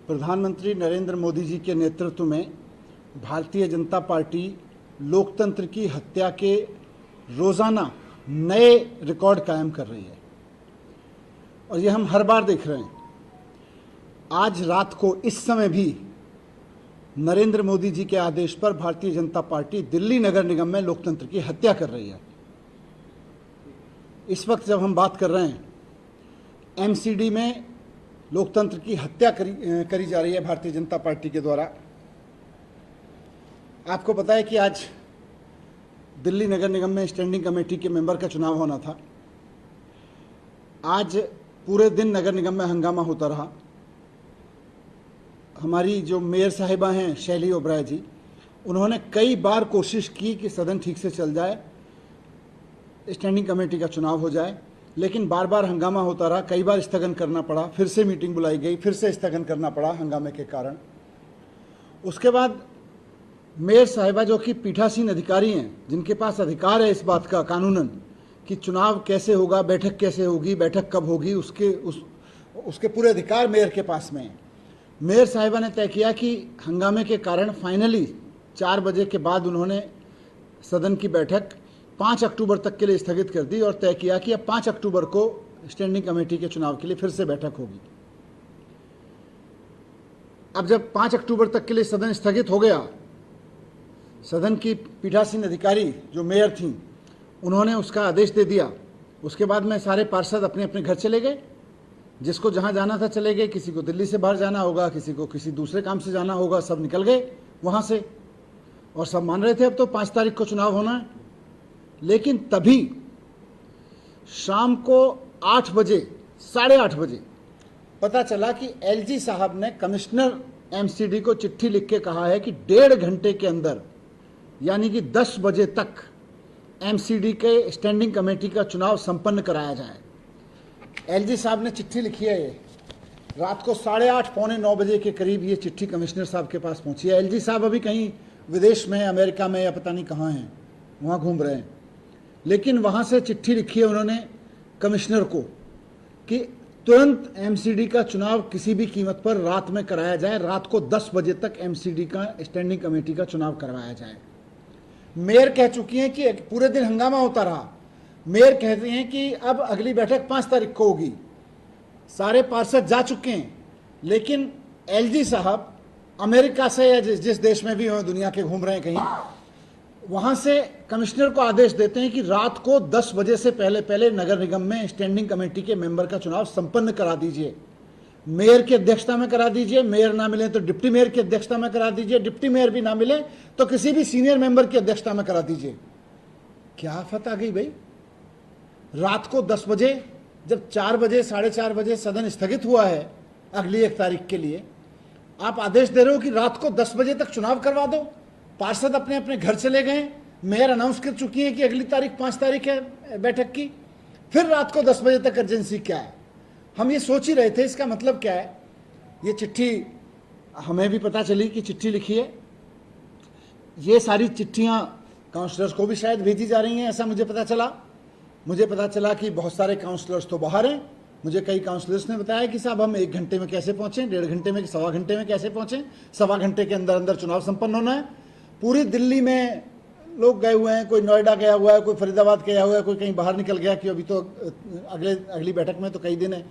प्रधानमंत्री नरेंद्र मोदी जी के नेतृत्व में भारतीय जनता पार्टी लोकतंत्र की हत्या के रोज़ाना नए रिकॉर्ड कायम कर रही है और ये हम हर बार देख रहे हैं। आज रात को इस समय भी नरेंद्र मोदी जी के आदेश पर भारतीय जनता पार्टी दिल्ली नगर निगम में लोकतंत्र की हत्या कर रही है। इस वक्त जब हम बात कर रहे हैं, एमसीडी में लोकतंत्र की हत्या करी जा रही है भारतीय जनता पार्टी के द्वारा। आपको पता है कि आज दिल्ली नगर निगम में स्टैंडिंग कमेटी के मेंबर का चुनाव होना था। आज पूरे दिन नगर निगम में हंगामा होता रहा। हमारी जो मेयर साहिबा हैं शैली ओबराय जी, उन्होंने कई बार कोशिश की कि सदन ठीक से चल जाए, स्टैंडिंग कमेटी का चुनाव हो जाए, लेकिन बार बार हंगामा होता रहा। कई बार स्थगन करना पड़ा, फिर से मीटिंग बुलाई गई, फिर से स्थगन करना पड़ा हंगामे के कारण। उसके बाद मेयर साहिबा, जो कि पीठासीन अधिकारी हैं, जिनके पास अधिकार है इस बात का कानूनन कि चुनाव कैसे होगा, बैठक कैसे होगी, बैठक कब होगी, उसके पूरे अधिकार मेयर के पास में हैं। मेयर साहिबा ने तय किया कि हंगामे के कारण फाइनली 4 बजे के बाद उन्होंने सदन की बैठक 5 अक्टूबर तक के लिए स्थगित कर दी और तय किया कि अब 5 अक्टूबर को स्टैंडिंग कमेटी के चुनाव के लिए फिर से बैठक होगी। अब जब 5 अक्टूबर तक के लिए सदन स्थगित हो गया, सदन की पीठासीन अधिकारी जो मेयर थीं, उन्होंने उसका आदेश दे दिया। उसके बाद में सारे पार्षद अपने अपने घर चले गए। जिसको जहां जाना था चले गए, किसी को दिल्ली से बाहर जाना होगा, किसी को किसी दूसरे काम से जाना होगा, सब निकल गए वहां से और सब मान रहे थे अब तो 5 तारीख को चुनाव होना है। लेकिन तभी शाम को 8 बजे, 8:30 बजे पता चला कि एलजी साहब ने कमिश्नर एमसीडी को चिट्ठी लिख के कहा है कि 1.5 घंटे के अंदर, यानी कि 10 बजे तक एमसीडी के स्टैंडिंग कमेटी का चुनाव संपन्न कराया जाए। एलजी साहब ने चिट्ठी लिखी है। ये रात को 8:30 पौने 9 बजे के करीब ये चिट्ठी कमिश्नर साहब के पास पहुंची है। एलजी साहब अभी कहीं विदेश में, अमेरिका में या पता नहीं कहाँ हैं, वहाँ घूम रहे हैं। लेकिन वहाँ से चिट्ठी लिखी है उन्होंने कमिश्नर को कि तुरंत एमसीडी का चुनाव किसी भी कीमत पर रात में कराया जाए। रात को 10 बजे तक एमसीडी का स्टैंडिंग कमेटी का चुनाव करवाया जाए। मेयर कह चुकी हैं कि पूरे दिन हंगामा होता रहा। मेयर कहते हैं कि अब अगली बैठक 5 तारीख को होगी। सारे पार्षद जा चुके हैं, लेकिन एलजी साहब अमेरिका से या जिस देश में भी हो दुनिया के घूम रहे हैं कहीं, वहां से कमिश्नर को आदेश देते हैं कि रात को 10 बजे से पहले पहले नगर निगम में स्टैंडिंग कमेटी के मेंबर का चुनाव संपन्न करा दीजिए। मेयर की अध्यक्षता में करा दीजिए, मेयर ना मिले तो डिप्टी मेयर की अध्यक्षता में करा दीजिए, डिप्टी मेयर भी ना मिले तो किसी भी सीनियर मेंबर की अध्यक्षता में करा दीजिए। क्या आफत आ गई भाई। रात को 10 बजे, जब 4 बजे 4:30 बजे सदन स्थगित हुआ है अगली 1 तारीख के लिए, आप आदेश दे रहे हो कि रात को 10 बजे तक चुनाव करवा दो। पार्षद अपने अपने घर चले गए। मेयर अनाउंस कर चुकी है कि अगली तारीख 5 तारीख है बैठक की। फिर रात को 10 बजे तक अर्जेंसी क्या है? हम ये सोच ही रहे थे इसका मतलब क्या है। ये चिट्ठी हमें भी पता चली कि चिट्ठी लिखी है। ये सारी चिट्ठियां काउंसलर्स को भी शायद भेजी जा रही हैं, ऐसा मुझे पता चला कि बहुत सारे काउंसलर्स तो बाहर हैं। मुझे कई काउंसलर्स ने बताया कि साहब हम 1 घंटे में कैसे पहुंचे, 1.5 घंटे में, 1.25 घंटे में कैसे पहुंचे, 1.25 घंटे के अंदर अंदर चुनाव संपन्न होना है। पूरी दिल्ली में लोग गए हुए हैं, कोई नोएडा गया हुआ है, कोई फरीदाबाद गया हुआ है, कोई कहीं बाहर निकल गया कि अभी तो अगली बैठक में तो कई दिन है।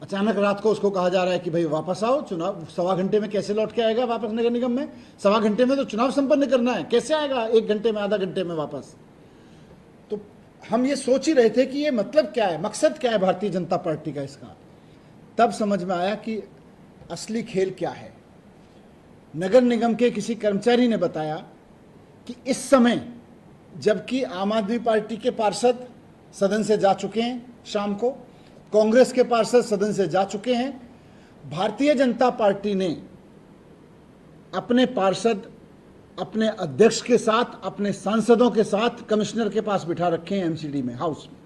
अचानक रात को उसको कहा जा रहा है कि भाई वापस आओ, चुनाव 1.25 घंटे में कैसे लौट के आएगा वापस नगर निगम में? 1.25 घंटे में तो चुनाव संपन्न करना है, कैसे आएगा 1 घंटे में, आधा घंटे में वापस? तो हम ये सोच ही रहे थे कि ये मतलब क्या है, मकसद क्या है भारतीय जनता पार्टी का इसका। तब समझ में आया कि असली खेल क्या है। नगर निगम के किसी कर्मचारी ने बताया कि इस समय, जबकि आम आदमी पार्टी के पार्षद सदन से जा चुके हैं, शाम को कांग्रेस के पार्षद सदन से जा चुके हैं, भारतीय जनता पार्टी ने अपने पार्षद अपने अध्यक्ष के साथ, अपने सांसदों के साथ कमिश्नर के पास बिठा रखे हैं एमसीडी में, हाउस में।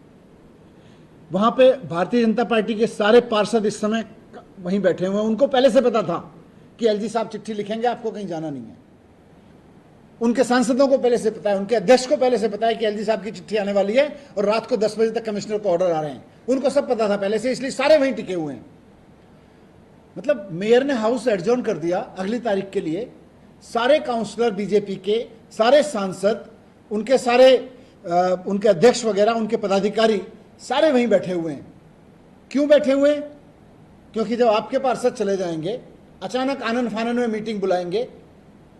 वहां पे भारतीय जनता पार्टी के सारे पार्षद इस समय वहीं बैठे हुए हैं। उनको पहले से पता था कि एलजी साहब चिट्ठी लिखेंगे, आपको कहीं जाना नहीं है। उनके सांसदों को पहले से पता है, उनके अध्यक्ष को पहले से पता है कि एलजी साहब की चिट्ठी आने वाली है और रात को 10 बजे तक कमिश्नर को ऑर्डर आ रहे हैं। उनको सब पता था पहले से, इसलिए सारे वहीं टिके हुए हैं। मतलब मेयर ने हाउस एडजॉर्न कर दिया अगली तारीख के लिए। सारे काउंसलर बीजेपी के, सारे सांसद, उनके सारे उनके अध्यक्ष वगैरह, उनके पदाधिकारी सारे वहीं बैठे हुए हैं। क्यों बैठे हुए हैं? क्योंकि जब आपके पार्षद चले जाएंगे, अचानक आनन फानन में मीटिंग बुलाएंगे।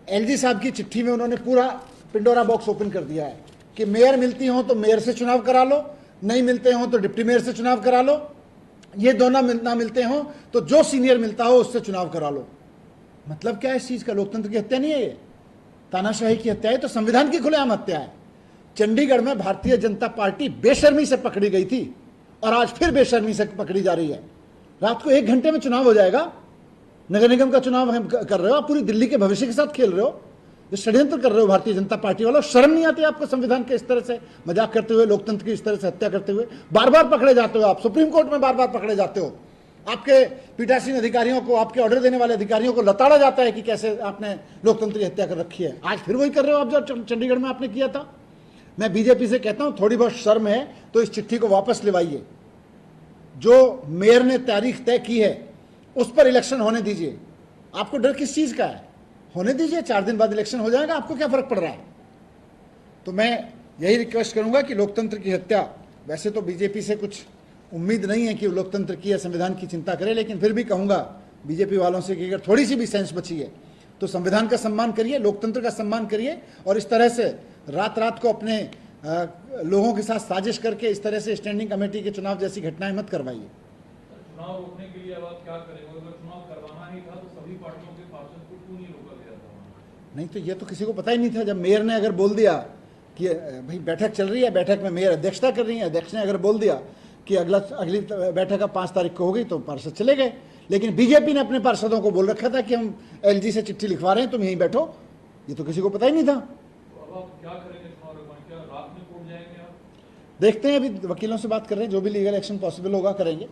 एलजी साहब की चिट्ठी में उन्होंने पूरा पिंडोरा बॉक्स ओपन कर दिया है कि मेयर मिलती हो तो मेयर से चुनाव करा लो, नहीं मिलते हो तो डिप्टी मेयर से चुनाव करा लो, ये दोनों ना मिलते हो तो जो सीनियर मिलता हो उससे चुनाव करा लो। मतलब क्या है इस चीज का? लोकतंत्र की हत्या नहीं है ये, तानाशाही की हत्या है। तो संविधान की खुलेआम हत्या है। चंडीगढ़ में भारतीय जनता पार्टी बेशर्मी से पकड़ी गई थी और आज फिर बेशर्मी से पकड़ी जा रही है। रात को 1 घंटे में चुनाव हो जाएगा। नगर निगम का चुनाव हम कर रहे हो, आप पूरी दिल्ली के भविष्य के साथ खेल रहे हो, जो षड्यंत्र कर रहे हो भारतीय जनता पार्टी वालों। शर्म नहीं आती आपको संविधान के इस तरह से मजाक करते हुए, लोकतंत्र की इस तरह से हत्या करते हुए? बार बार पकड़े जाते हो आप, सुप्रीम कोर्ट में बार बार पकड़े जाते हो। आपके पीठासीन अधिकारियों को, आपके ऑर्डर देने वाले अधिकारियों को लताड़ा जाता है कि कैसे आपने लोकतंत्र की हत्या कर रखी है। आज फिर वही कर रहे हो आप जो चंडीगढ़ में आपने किया था। मैं बीजेपी से कहता हूं, थोड़ी बहुत शर्म है तो इस चिट्ठी को वापस लेवाइए। जो मेयर ने तारीख तय की है उस पर इलेक्शन होने दीजिए। आपको डर किस चीज का है? होने दीजिए, 4 दिन बाद इलेक्शन हो जाएगा, आपको क्या फर्क पड़ रहा है? तो मैं यही रिक्वेस्ट करूंगा कि लोकतंत्र की हत्या, वैसे तो बीजेपी से कुछ उम्मीद नहीं है कि वो लोकतंत्र की या संविधान की चिंता करे, लेकिन फिर भी कहूंगा बीजेपी वालों से कि अगर थोड़ी सी भी सेंस बची है तो संविधान का सम्मान करिए, लोकतंत्र का सम्मान करिए, और इस तरह से रात रात को अपने लोगों के साथ साजिश करके इस तरह से स्टैंडिंग कमेटी के चुनाव जैसी घटनाएं मत करवाइए। चुनाव रोकने के लिए अब आप क्या करेंगे? अगर चुनाव करवाना ही था तो सभी पार्टियों के पार्षद को क्यों नहीं रोका गया था? नहीं तो ये तो किसी को पता ही नहीं था। जब मेयर ने अगर बोल दिया कि भाई बैठक चल रही है, बैठक में मेयर अध्यक्षता कर रही है, अध्यक्ष ने अगर बोल दिया कि अगली बैठक अब 5 तारीख को होगी, तो पार्षद चले गए। लेकिन बीजेपी ने अपने पार्षदों को बोल रखा था कि हम एलजी से चिट्ठी लिखवा रहे हैं, तुम यहीं बैठो। ये तो किसी को पता ही नहीं था। तो अब आप क्या करेंगे चुनाव रोकने? क्या रात में कोर्ट जाएंगे आप? देखते हैं, अभी वकीलों से बात कर रहे हैं, जो भी लीगल एक्शन पॉसिबल होगा करेंगे।